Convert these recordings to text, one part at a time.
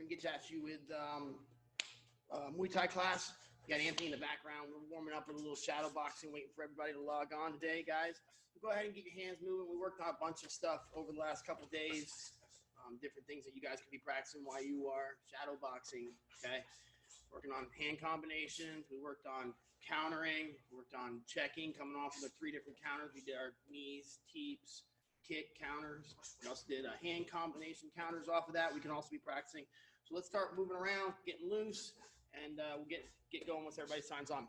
going to get at you with Muay Thai class. You got Anthony in the background. We're warming up with a little shadow boxing, waiting for everybody to log on today, guys. So go ahead and get your hands moving. We worked on a bunch of stuff over the last couple of days, different things that you guys could be practicing while you are shadow boxing, okay? Working on hand combinations. We worked on countering, worked on checking, coming off of the 3 different counters. We did our knees, teeps, kick counters. We also did a hand combination counters off of that. We can also be practicing. So let's start moving around, getting loose, and we'll get going once everybody signs on.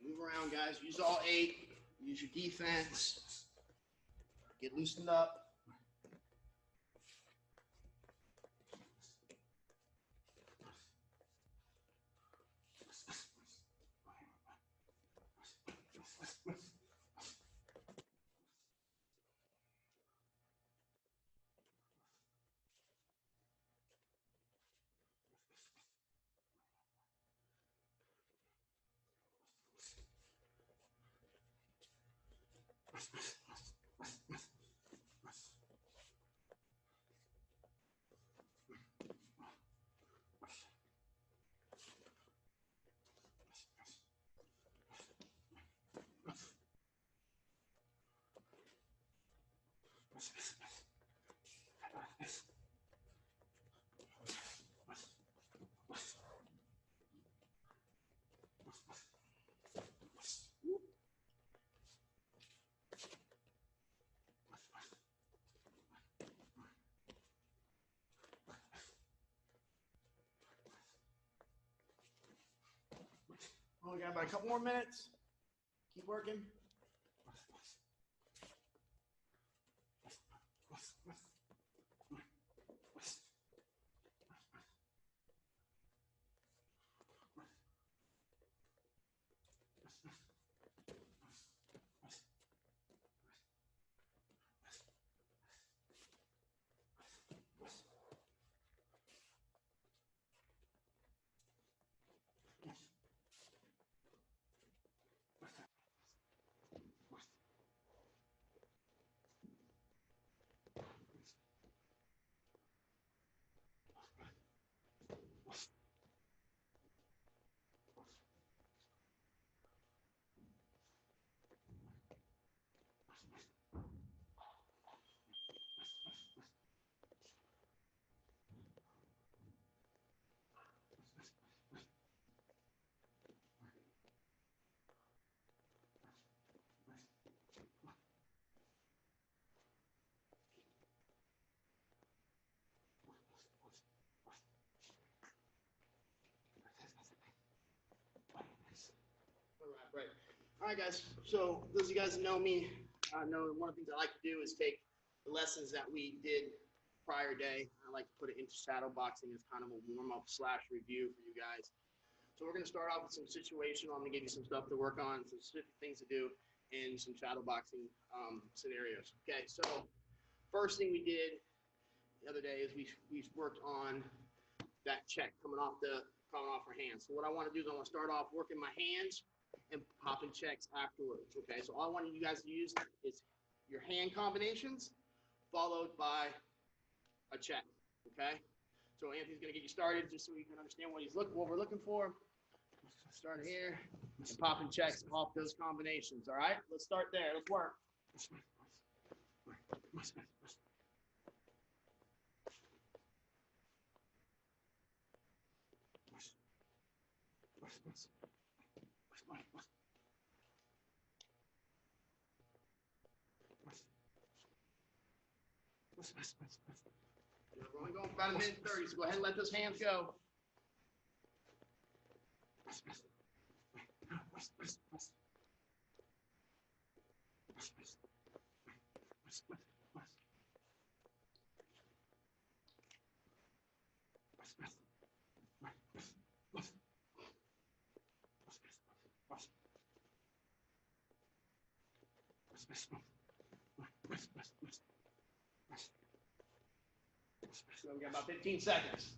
Move around, guys. Use all 8. Use your defense. Get loosened up. We got about a couple more minutes. Keep working. Right. All right, guys. So those of you guys that know me know one of the things I like to do is take the lessons that we did prior day. I like to put it into shadow boxing as kind of a warm-up / review for you guys. So we're going to start off with some situational. I'm going to give you some stuff to work on, some specific things to do, and some shadow boxing scenarios. Okay, so first thing we did the other day is we worked on that check coming off our hands. So what I want to do is I want to start off working my hands and popping checks afterwards. Okay, so all I want you guys to use is your hand combinations followed by a check. Okay? So Anthony's going to get you started just so you can understand what we're looking for. Start here and popping checks off those combinations. All right? Let's start there. Let's work. We're only going for about a minute 30, so go ahead and let those hands go. So we got about 15 seconds.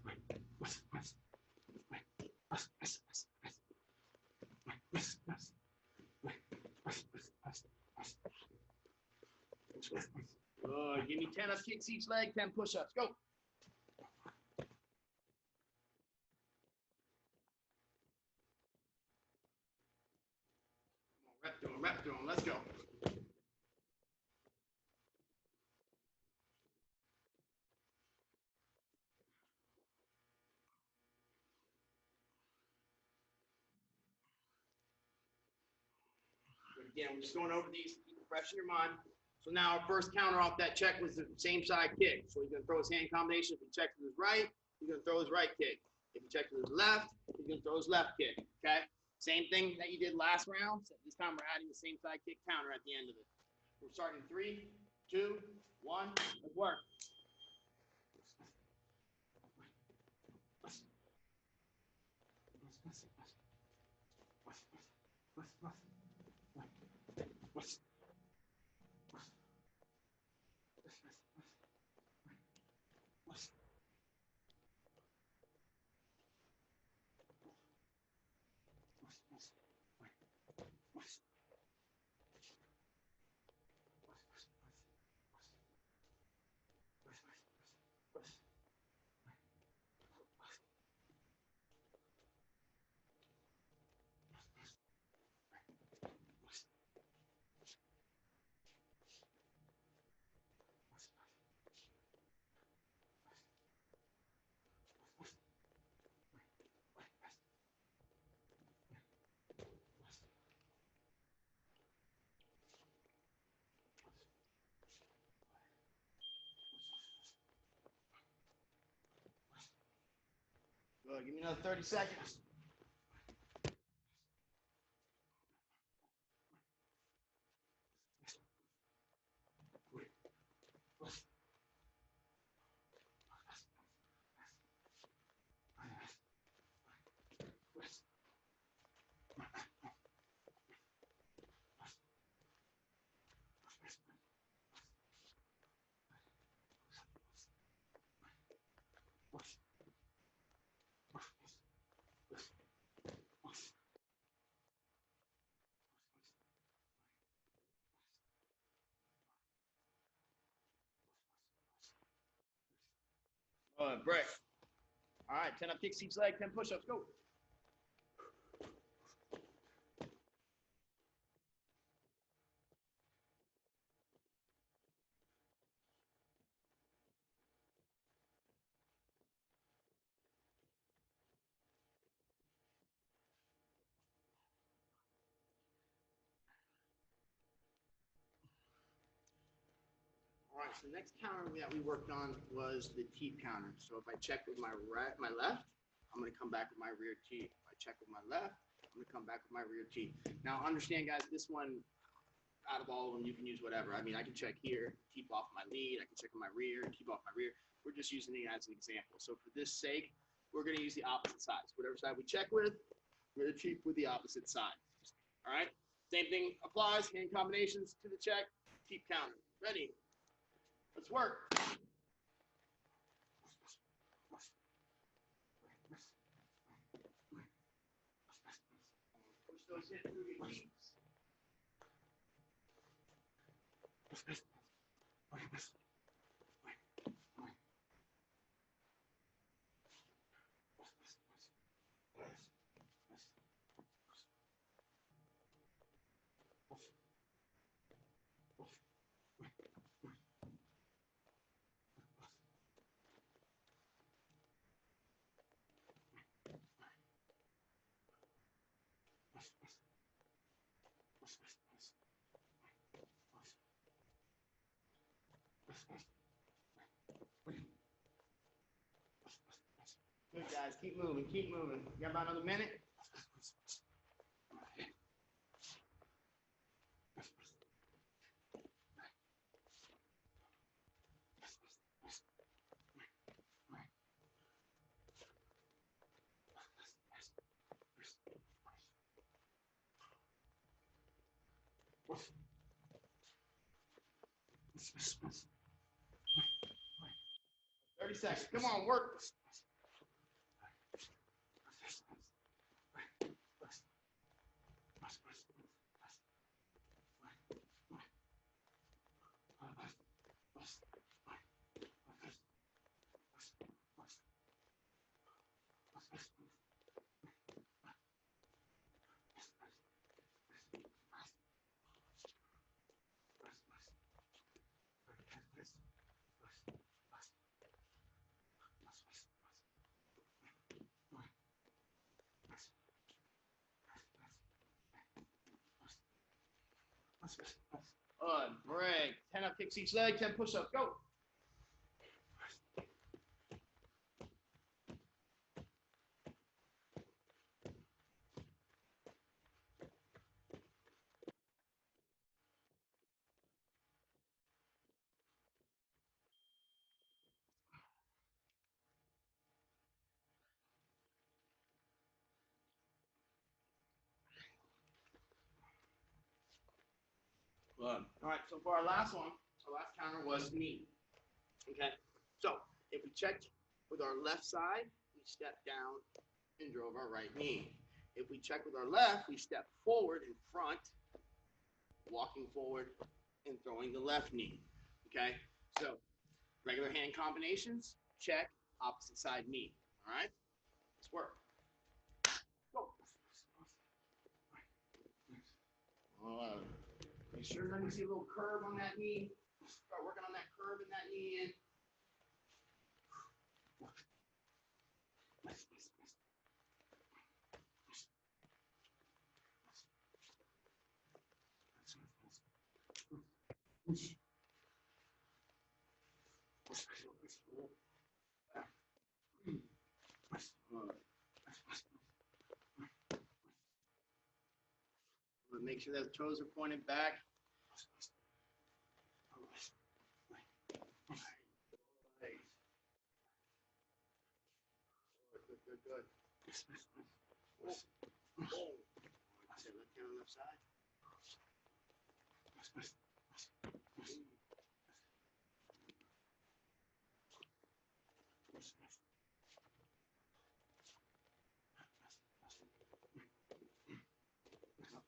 Good. Give me 10 up kicks each leg, 10 push-ups. Go. Rep through them, rep through them. Let's go. Again, we're just going over these to keep it fresh in your mind. So now our first counter off that check was the same side kick. So he's going to throw his hand combination. If he checks with his right, he's going to throw his right kick. If he checks with his left, he's going to throw his left kick. Okay? Same thing that you did last round. So this time we're adding the same side kick counter at the end of it. We're starting 3, 2, 1. Let's work. Good. Give me another 30 seconds. Break. All right, 10 up kicks each leg, 10 push-ups. Go. All right, so the next counter that we worked on was the teep counter. So if I check with my left, I'm going to come back with my rear teep. If I check with my left, I'm going to come back with my rear teep. Now, understand, guys, this one, out of all of them, you can use whatever. I mean, I can check here, teep off my lead. I can check with my rear, teep off my rear. We're just using it as an example. So for this sake, we're going to use the opposite sides. Whatever side we check with, we're going to teep with the opposite side. All right? Same thing applies. Hand combinations to the check, teep counter. Ready? Let's work. Push those hips through your knees. Good, guys. Keep moving. Keep moving. You got about another minute? What? 30 seconds. Come on, work. Good. Break. 10 up kicks each leg, 10 push-ups. Go. Good. All right, so for our last one, our last counter was knee. Okay, so if we checked with our left side, we stepped down and drove our right knee. If we check with our left, we step forward in front, walking forward and throwing the left knee. Okay, so regular hand combinations, check, opposite side knee. All right, let's work. Go. Make sure you see a little curve on that knee. Start working on that curve in that knee in. Make sure that the toes are pointed back. Good, good. Oh. I said left hand on left side.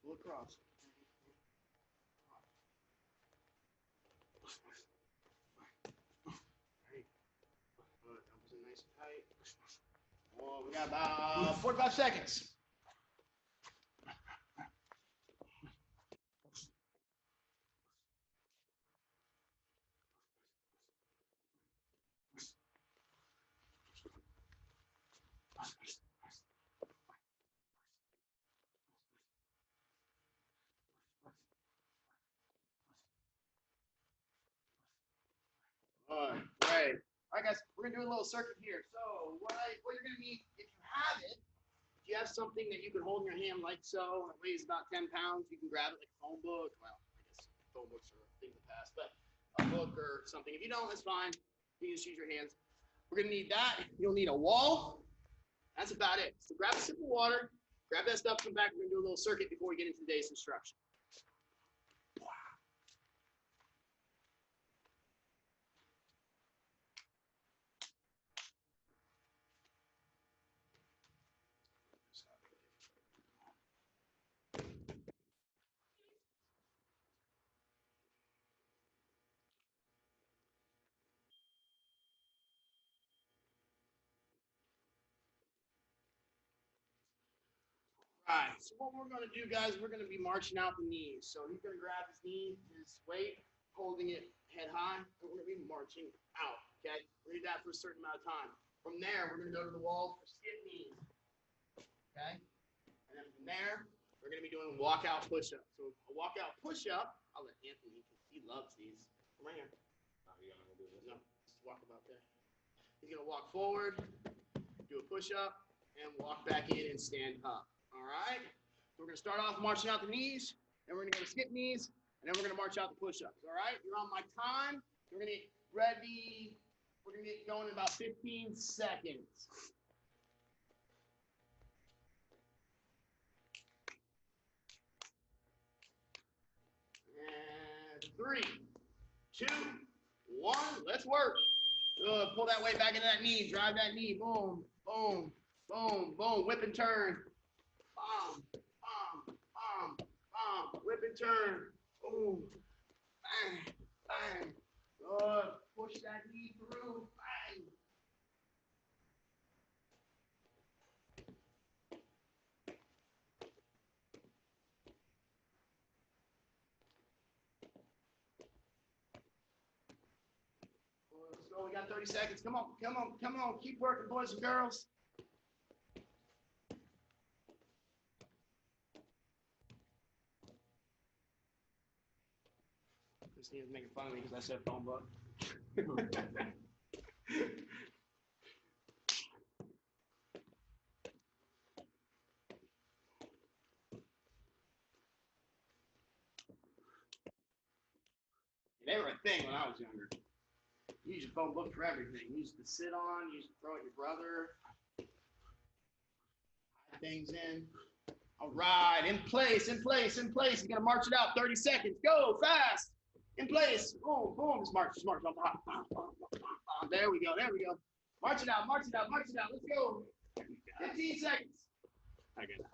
Pull across. Great. Good. Elbows in nice and tight. Oh, we got about 45 seconds. Great. All right, guys, we're gonna do a little circuit here. So what you're gonna need, if you have it, if you have something that you can hold in your hand like so, it weighs about 10 pounds, you can grab it like a phone book. Well, I guess phone books are a thing of the past, but a book or something. If you don't, that's fine. You can just use your hands. We're gonna need that. You'll need a wall. That's about it. So grab a sip of water, grab that stuff, come back. We're gonna do a little circuit before we get into today's instruction. All right, so what we're going to do, guys, we're going to be marching out the knees. So he's going to grab his knee, his weight, holding it head high, and we're going to be marching out, okay? We're going to do that for a certain amount of time. From there, we're going to go to the wall for skip knees, okay? And then from there, we're going to be doing walkout push-up. So a walkout push-up, I'll let Anthony, because he loves these. Come right here. Oh, you want me to do this? No, just walk about there. He's going to walk forward, do a push-up, and walk back in and stand up. All right? So we're going to start off marching out the knees, then we're going to go to skip knees, and then we're going to march out the push-ups. All right? You're on my time. We're going to get ready. We're going to get going in about 15 seconds. And 3, 2, 1. Let's work. Good. Pull that weight back into that knee. Drive that knee. Boom, boom, boom, boom. Whip and turn. Bomb, bomb, bomb, bomb. Whip and turn. Boom. Bang, bang. Good. Push that knee through. Bang. Let's go. We got 30 seconds. Come on, come on, come on. Keep working, boys and girls. Christine's making fun of me because I said phone book. They were a thing when I was younger. You used your phone book for everything. You used to sit on, you used to throw at your brother, hide things in. All right, in place, in place, in place. You're going to march it out, 30 seconds. Go, fast. In place. Boom, boom. Just march, just march. There we go, there we go. March it out, march it out, march it out. Let's go. 15 seconds. I get it.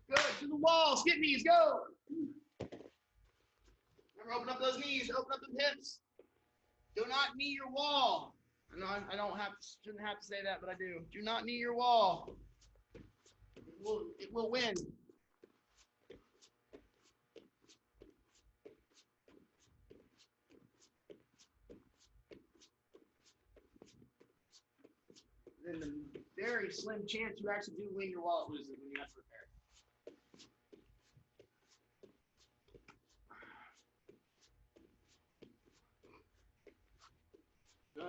Good, to the wall, skip knees, go. Remember, open up those knees, open up the hips. Do not knee your wall. I know I shouldn't have to say that, but I do. Do not knee your wall. It will win. Then the very slim chance you actually do win your wallet loses when you have to repair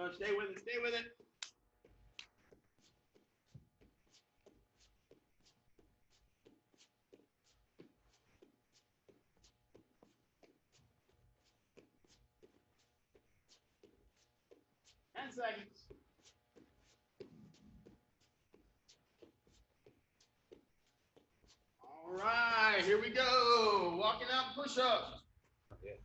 it. Good, stay with it, stay with it. Seconds. All right, here we go. Walking out push-ups. Yeah.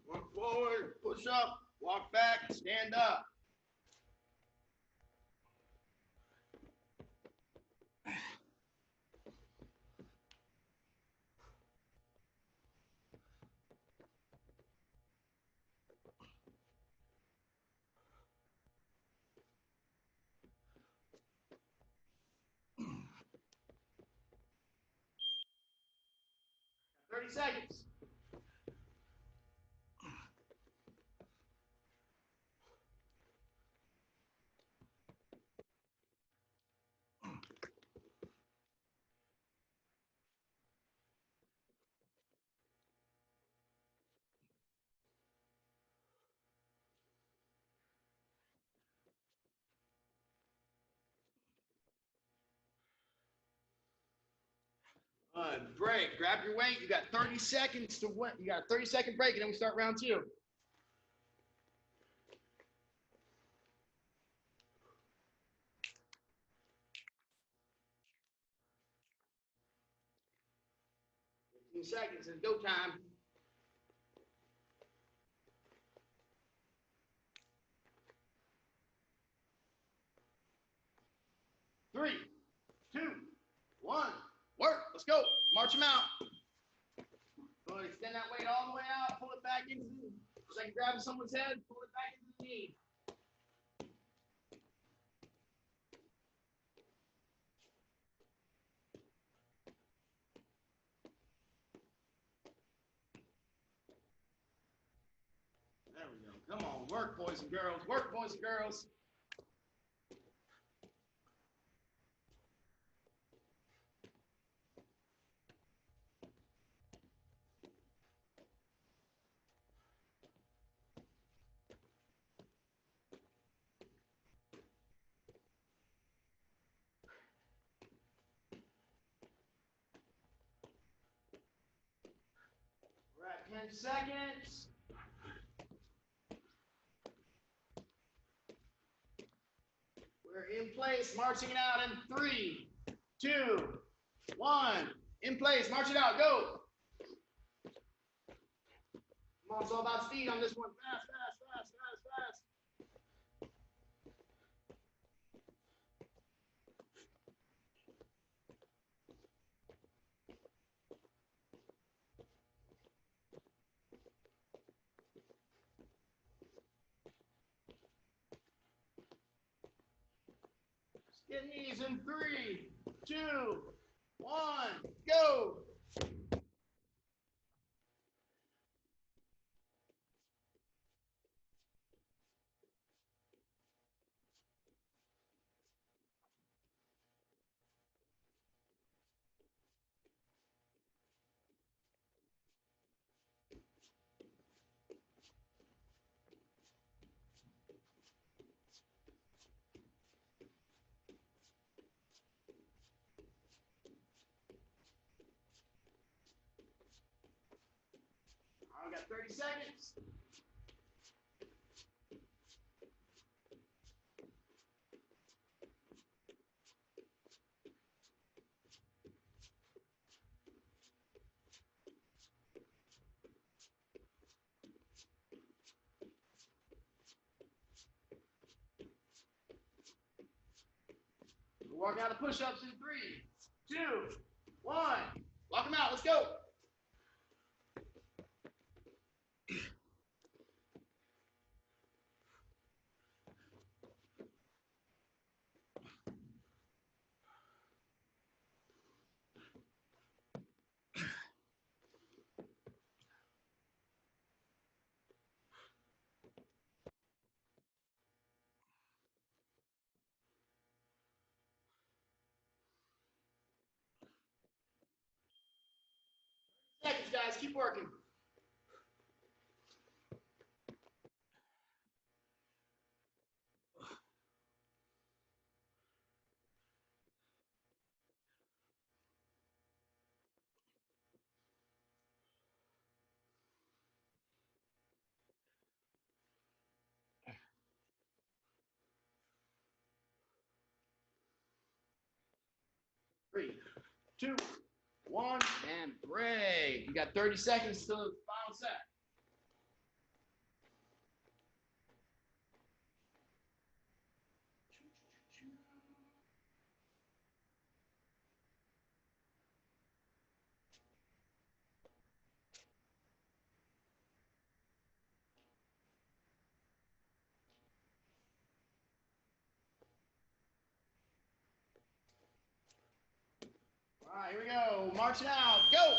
Walk forward, push up, walk back, stand up. Thirty seconds. Break. Grab your weight. You got 30 seconds to win. You got a 30-second break, and then we start round 2. Seconds and go time. 3, 2, 1. Work. Let's go. March them out. Go ahead, extend that weight all the way out. Pull it back into the, it's like grabbing someone's head. Pull it back into the knee. There we go. Come on, work, boys boys and girls. Work, boys and girls. We're at 10 seconds. We're in place, marching it out in 3, 2, 1. In place, march it out, go. Come on, it's all about speed on this one. Fast, fast, fast, fast, fast. Get knees in 3, 2, 1, go. I got 30 seconds. We'll work out the push-ups in 3, 2, 1. Lock them out. Let's go. Seconds, guys. Keep working. Three, 2, 1, and break. You got 30 seconds to the final set. All right, here we go. Marching out. Go.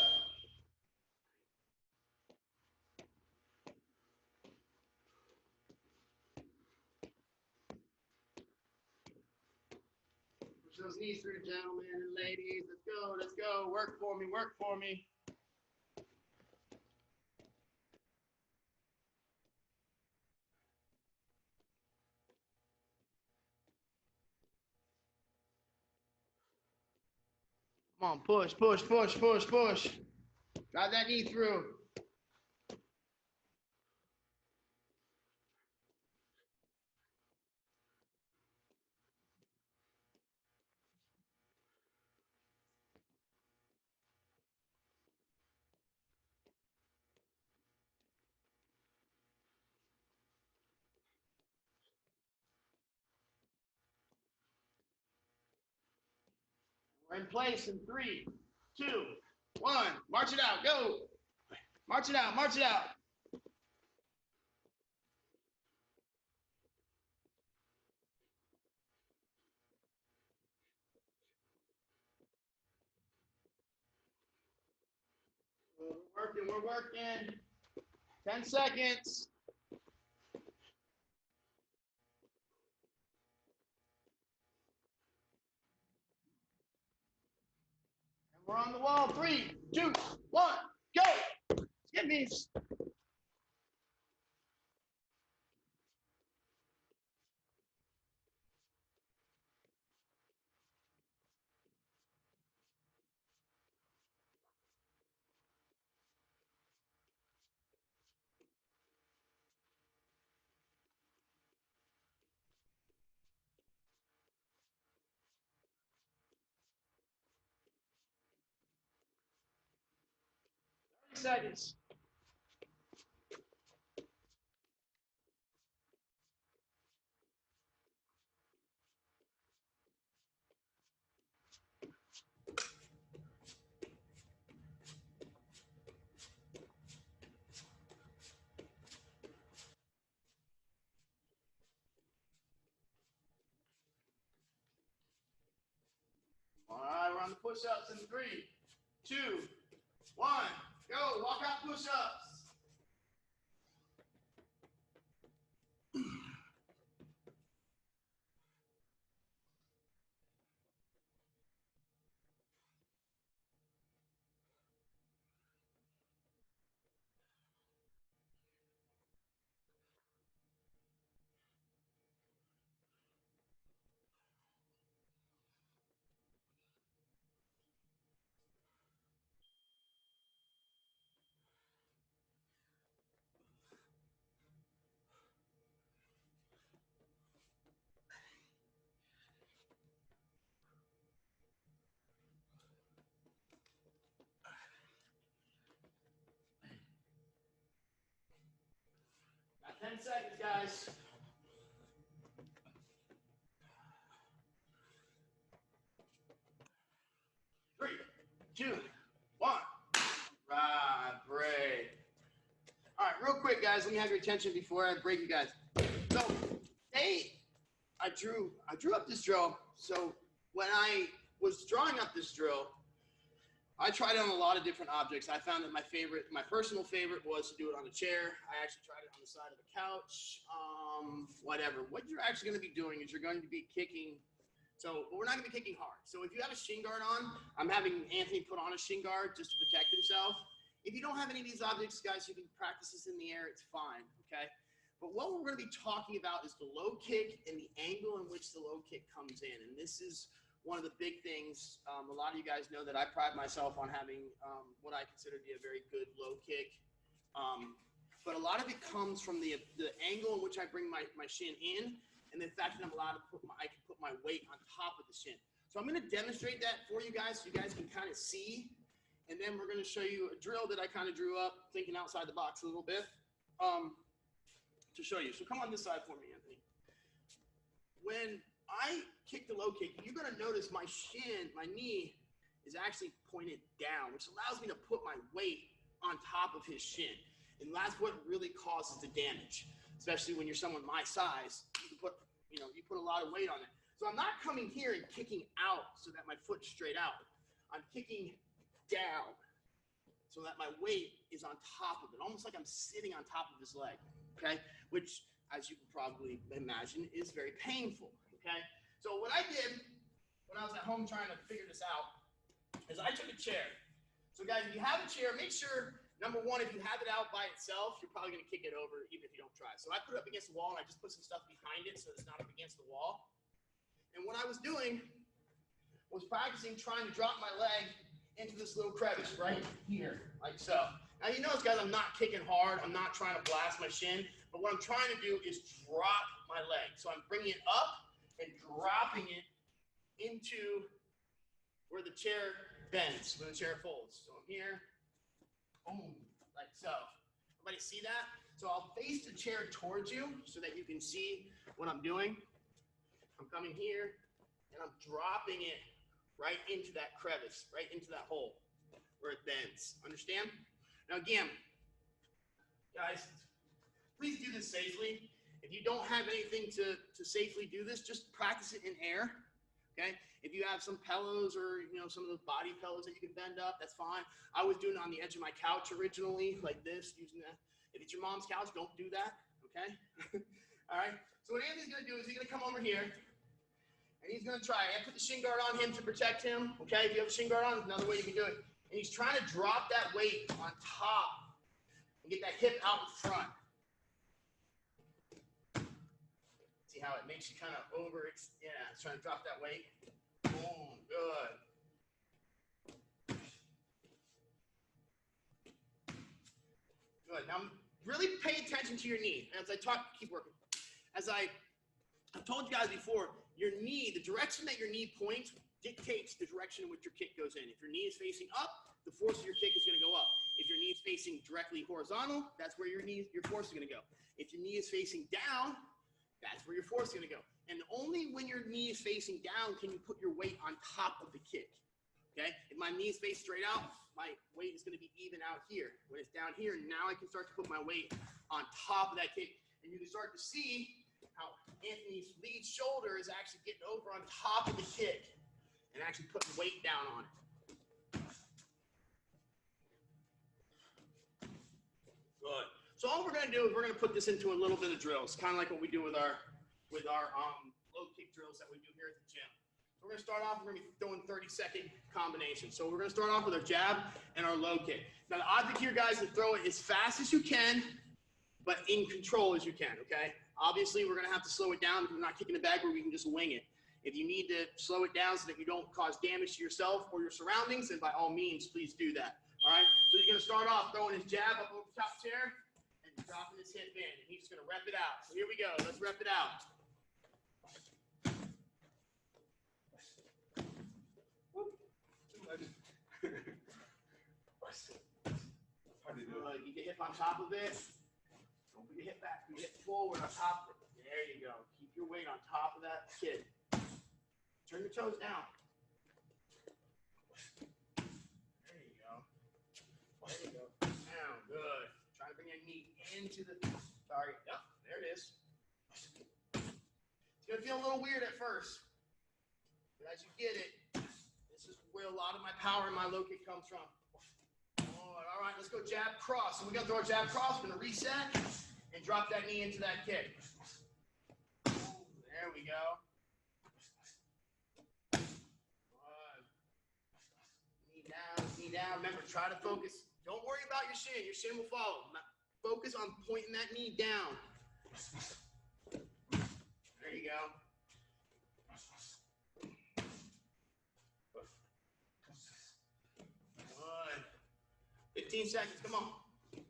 Push those knees through, gentlemen and ladies. Let's go. Let's go. Work for me. Work for me. Come on. Push, push, push, push, push. Drive that knee through. We're in place in 3, 2, 1. March it out. Go. March it out. March it out. We're working. We're working. 10 seconds. We're on the wall. 3, 2, 1, go. Skip means. Seconds. All right, we're on the push-ups in 3, 2, 1, go. Walk out push-ups. Got 10 seconds, guys. 3, 2, 1. Right, break. All right, real quick, guys. Let me have your attention before I break you guys. So, hey, I drew up this drill. So when I was drawing up this drill, I tried it on a lot of different objects. I found that my personal favorite was to do it on a chair. I actually tried it on the side of a couch, whatever. What you're actually going to be doing is you're going to be kicking. So we're not going to be kicking hard. So if you have a shin guard on, I'm having Anthony put on a shin guard just to protect himself. If you don't have any of these objects, guys, you can practice this in the air. It's fine, okay? But what we're going to be talking about is the low kick and the angle in which the low kick comes in. And this is one of the big things. A lot of you guys know that I pride myself on having what I consider to be a very good low kick. But a lot of it comes from the angle in which I bring my shin in, and the fact that I'm allowed to I can put my weight on top of the shin. So I'm going to demonstrate that for you guys so you guys can kind of see. And then we're going to show you a drill that I kind of drew up, thinking outside the box a little bit, to show you. So come on this side for me, Anthony. When I kick the low kick, you're going to notice my shin, my knee is actually pointed down, which allows me to put my weight on top of his shin. And that's what really causes the damage, especially when you're someone my size. You put a lot of weight on it. So I'm not coming here and kicking out so that my foot's straight out. I'm kicking down so that my weight is on top of it, almost like I'm sitting on top of his leg, okay? Which, as you can probably imagine, is very painful, okay? So what I did when I was at home trying to figure this out is I took a chair. So guys, if you have a chair, make sure, number one, if you have it out by itself, you're probably gonna kick it over even if you don't try. So I put it up against the wall and I just put some stuff behind it so it's not up against the wall. And what I was doing was practicing trying to drop my leg into this little crevice right here, like so. Now you notice, guys, I'm not kicking hard. I'm not trying to blast my shin, but what I'm trying to do is drop my leg. So I'm bringing it up and dropping it into where the chair bends, where the chair folds. So I'm here, boom, like so. Everybody see that? So I'll face the chair towards you so that you can see what I'm doing. I'm coming here and I'm dropping it right into that crevice, right into that hole where it bends. Understand? Now again, guys, please do this safely. If you don't have anything to safely do this, just practice it in air. Okay? If you have some pillows or some of those body pillows that you can bend up, that's fine. I was doing it on the edge of my couch originally, like this, using that. If it's your mom's couch, don't do that. Okay? All right. So what Anthony's gonna do is he's gonna come over here. And he's going to try. I put the shin guard on him to protect him. Okay, if you have a shin guard on, another way you can do it. And he's trying to drop that weight on top and get that hip out in front. See how it makes you kind of over, yeah, it's trying to drop that weight. Boom, good. Good. Now, really pay attention to your knee. As I talk, keep working. As I've told you guys before, your knee, the direction that your knee points dictates the direction in which your kick goes in. If your knee is facing up, the force of your kick is going to go up. If your knee is facing directly horizontal, that's where your force is going to go. If your knee is facing down, that's where your force is going to go. And only when your knee is facing down can you put your weight on top of the kick. Okay? If my knee is faced straight out, my weight is going to be even out here. When it's down here, now I can start to put my weight on top of that kick. And you can start to see how Anthony's lead shoulder is actually getting over on top of the kick and actually putting weight down on it. Good. So all we're going to do is we're going to put this into a little bit of drills, kind of like what we do with our low kick drills that we do here at the gym. So we're going to start off, we're going to be throwing 30-second combinations. So we're going to start off with our jab and our low kick. Now the object here, guys, is to throw it as fast as you can, but in control as you can, okay? Obviously, we're going to have to slow it down because we're not kicking the bag where we can just wing it. If you need to slow it down so that you don't cause damage to yourself or your surroundings, then by all means, please do that, all right? So he's going to start off throwing his jab up over the top chair and dropping his hip in. And he's just going to rep it out. So here we go. Let's rep it out. Keep your hip on top of it. Don't put your hip back. Put your hip forward on top of it. There you go. Keep your weight on top of that kid. Turn your toes down. There you go. There you go. Down. Good. Try to bring your knee into the target. Yep. There it is. It's going to feel a little weird at first. But as you get it, this is where a lot of my power and my low kick comes from. All right, let's go jab cross. So we're going to throw a jab cross. We're going to reset and drop that knee into that kick. There we go. Good. Knee down, knee down. Remember, try to focus. Don't worry about your shin. Your shin will follow. Focus on pointing that knee down. There you go. Good. 15 seconds. Come on. Good.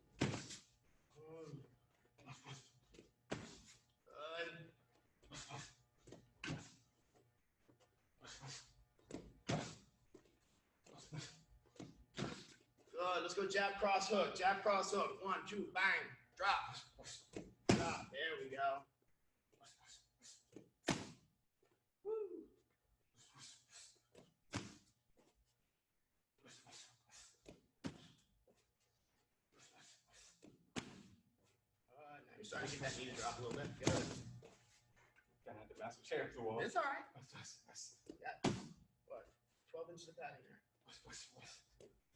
Good. Let's go jab, cross, hook. Jab, cross, hook. 1, 2, bang. Drop. Drop. There we go. Woo. Now you're starting to get that knee to drop a little bit. Good. Gonna have to bounce the chair to the wall. It's all right. Yeah. What? 12 inches of padding there.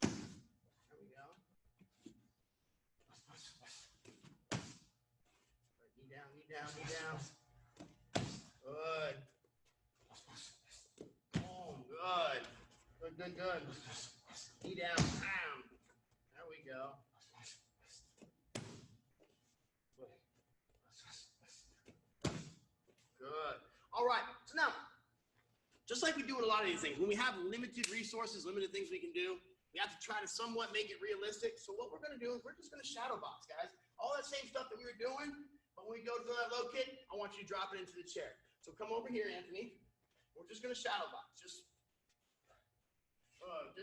There we go. Knee down, knee down, knee down. Good. Boom. Good. Good, good, good. Knee down. Bam. There we go. Good. All right. So now, just like we do with a lot of these things, when we have limited resources, limited things we can do, we have to try to somewhat make it realistic. So what we're going to do is we're just going to shadow box, guys. All that same stuff that we were doing, but when we go to that low kick, I want you to drop it into the chair. So come over here, Anthony. We're just going to shadow box. Just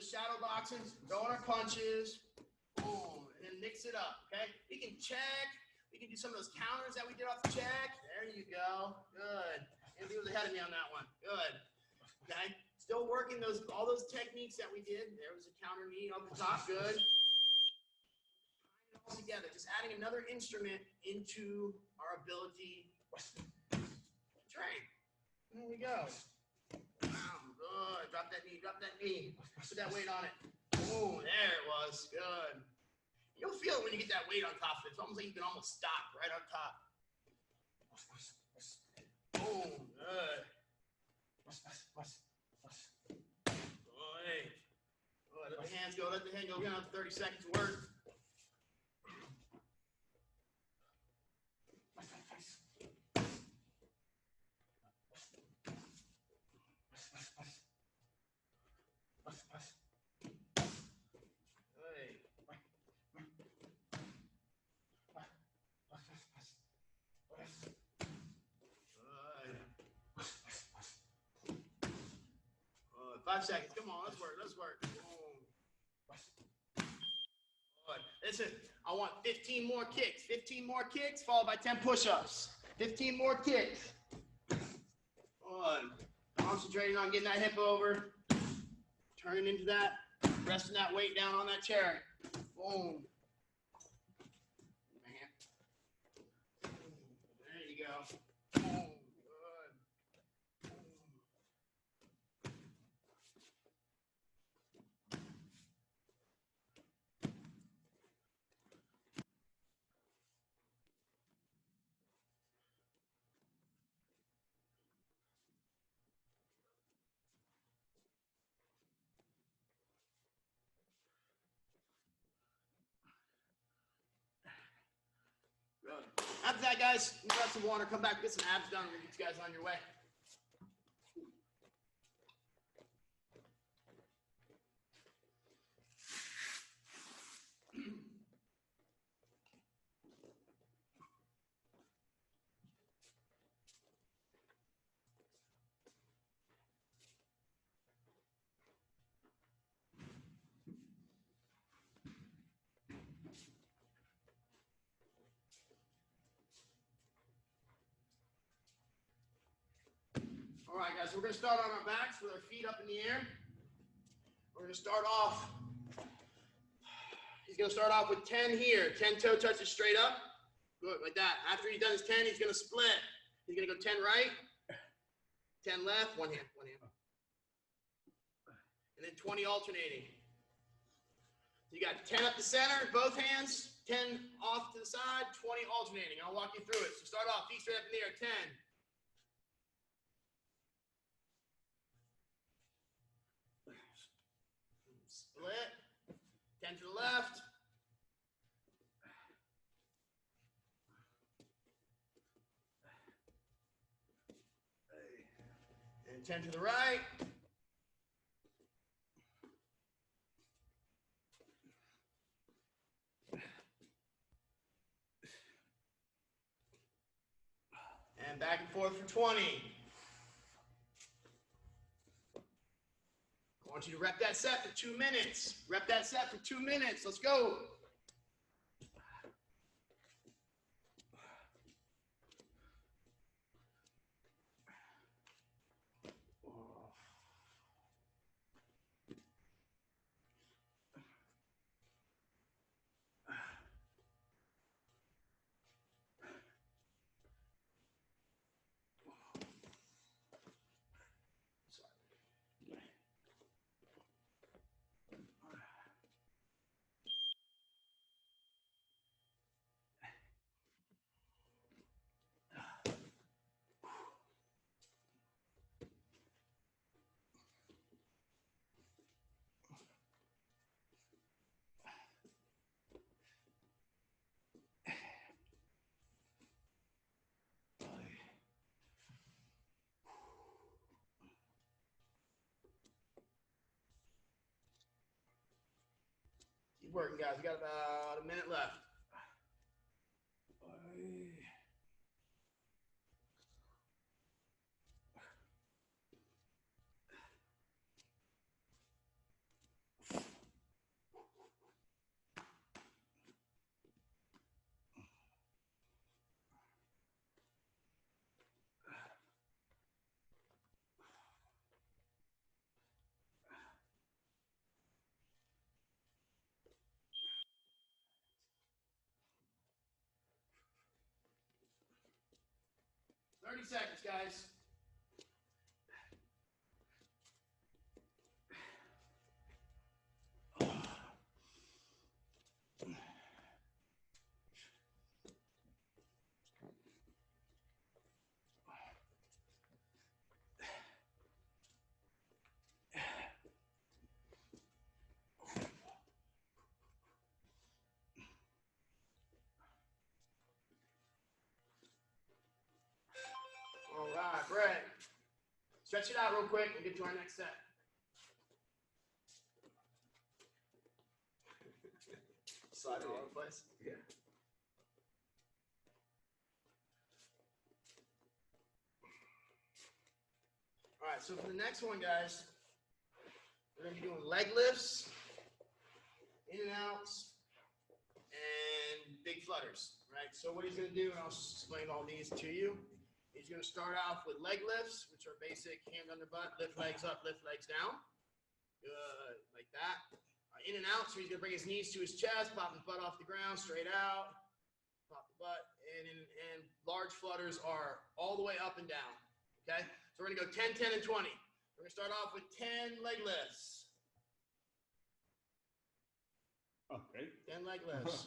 shadow boxing, throwing our punches, boom, and then mix it up, okay? We can check. We can do some of those counters that we did off the check. There you go. Good. Anthony was ahead of me on that one. Good. Okay. Still working all those techniques that we did. There was a counter knee on the top. Good. Tying it all together. Just adding another instrument into our ability to train. There we go. Wow. Good. Drop that knee. Drop that knee. Put that weight on it. Oh, there it was. Good. You'll feel it when you get that weight on top of it. It's almost like you can almost stop right on top. Boom. Good. Oh, hey. Oh, let the hands go. Let the hand go. We're going to have 30 seconds of work. Hey. 5 seconds. Come on, let's work. Let's work. Listen, I want 15 more kicks. 15 more kicks, followed by 10 push-ups. 15 more kicks. Concentrating on getting that hip over. Turning into that. Resting that weight down on that chair. Boom. Man. There you go. Boom. Good. After that, guys, grab some water, come back, get some abs done, and get you guys on your way. All right, guys, so we're going to start on our backs with our feet up in the air. We're going to start off. He's going to start off with 10 here. 10 toe touches straight up. Good, like that. After he's done his 10, he's going to split. He's going to go 10 right, 10 left, one hand. And then 20 alternating. So you got 10 up the center, both hands, 10 off to the side, 20 alternating. I'll walk you through it. So start off, feet straight up in the air, 10. Split. 10 to the left. And 10 to the right. And back and forth for 20. I want you to rep that set for 2 minutes. Rep that set for 2 minutes. Let's go. Keep working, guys. We got about a minute left. 30 seconds, guys. break. Stretch it out real quick and get to our next set. Slide all over the place. Yeah. All right, so for the next one, guys, we're going to be doing leg lifts, in and outs, and big flutters, right? So what he's going to do, and I'll explain all these to you, he's going to start off with leg lifts, which are basic hand under butt, lift legs up, lift legs down. Good, like that. In and out, so he's going to bring his knees to his chest, pop his butt off the ground, straight out, pop the butt, and large flutters are all the way up and down, okay? So we're going to go 10, 10, and 20. We're going to start off with 10 leg lifts. Oh, great. 10 leg lifts.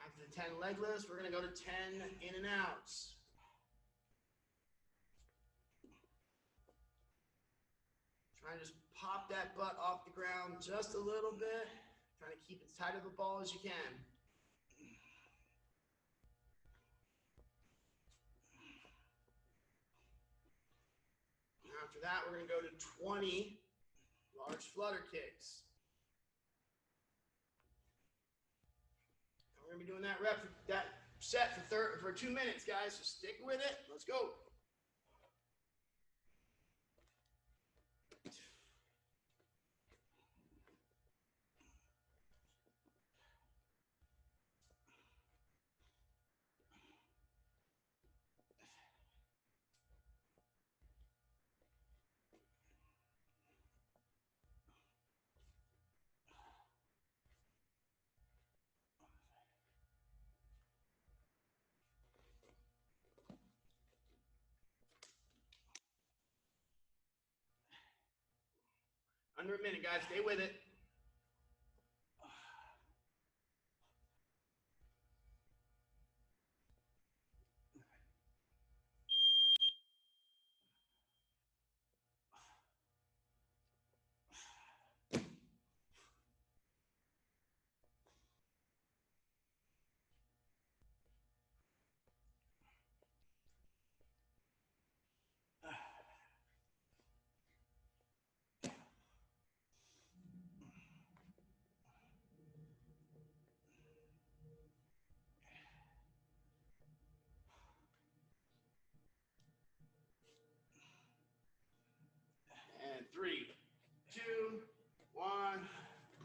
After the 10 leg lifts, we're going to go to 10 in and outs. Trying to just pop that butt off the ground just a little bit. Trying to keep as tight of a ball as you can. After that, we're going to go to 20 large flutter kicks. And we're going to be doing that set for 2 minutes, guys. So stick with it. Let's go. Under a minute, guys. Stay with it. And 3, 2, 1,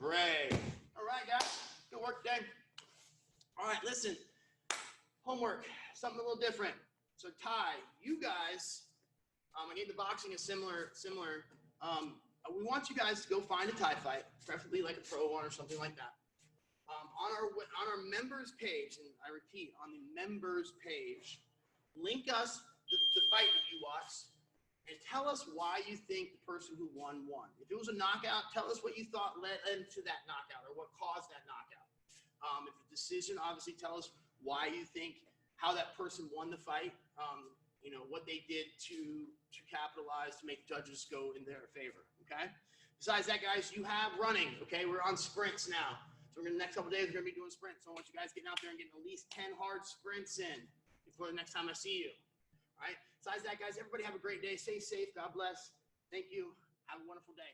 break. All right, guys. Good work today. All right, listen. Homework, something a little different. So Ty, you guys, I gave the boxing a similar. We want you guys to go find a Thai fight, preferably like a pro one or something like that. On our members page, and I repeat, on the members page, link us the fight that you watched, and tell us why you think the person who won. If it was a knockout, tell us what you thought led into that knockout or what caused that knockout. If a decision, obviously tell us why you think, how that person won the fight, you know, what they did to capitalize to make judges go in their favor, okay? Besides that, guys, you have running, okay? We're on sprints now. So we're gonna, the next couple days, we're gonna be doing sprints. So I want you guys getting out there and getting at least 10 hard sprints in before the next time I see you, all right? Besides that, guys, everybody have a great day. Stay safe. God bless. Thank you. Have a wonderful day.